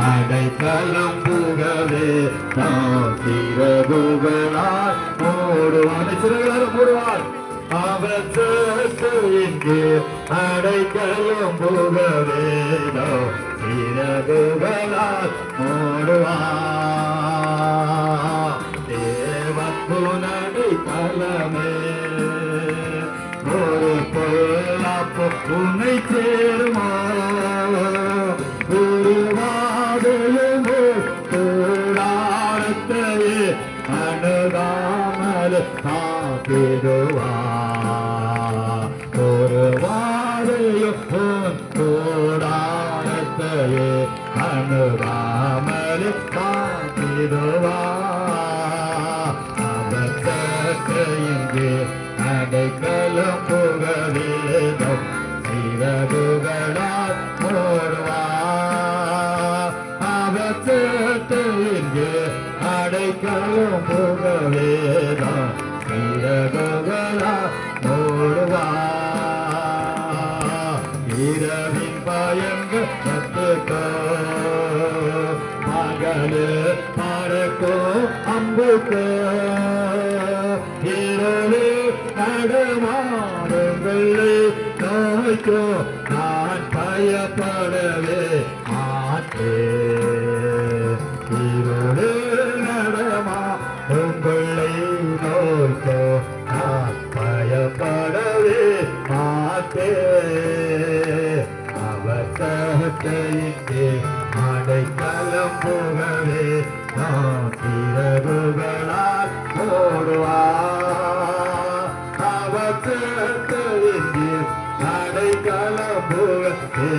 அடைக்கலம் புகவே நாம் சிறகுகளால் மூடுவான் சிறகுகளால் மூடுவான் அவற்றுக்கு அடைக்கலம் புகவே நாம் சிறகுகளால் மூடுவான் தேவத்துணை கலமே ஒரு பொல்லாப்பு உன்னை சேருமா உருவாதையுமோ கூடாரத்தையே அணுகாமல் காப்பிடுவா ஒருவாதையும் கூடாரத்தையே அணுகாமல் காப்பிடுவா அவற்றையின்றி அடைக்கலம் புகவேதம் சிறகுகளால் மூடுவா அவற்றையின்றி அடைக்கலம் புகவேதம் சிறகுகளால் மூடுவா இரவின் பயங்கள் கத்துக்கோ மகளே மறக்கோ அம்புக்கோ இருளே நடமாடுங்களை நோய்க்கோ நான் பயப்படவே மாட்டேன் இருளே நடமாடுங்களை நோய்க்கோ நான் பயப்படவே மாட்டேன் அவசரத்தையே அடைக்கலம் புகவே நாம் சிறகுகளால் மூடுவா அவசரத்தையே அடைக்கலம் புகவே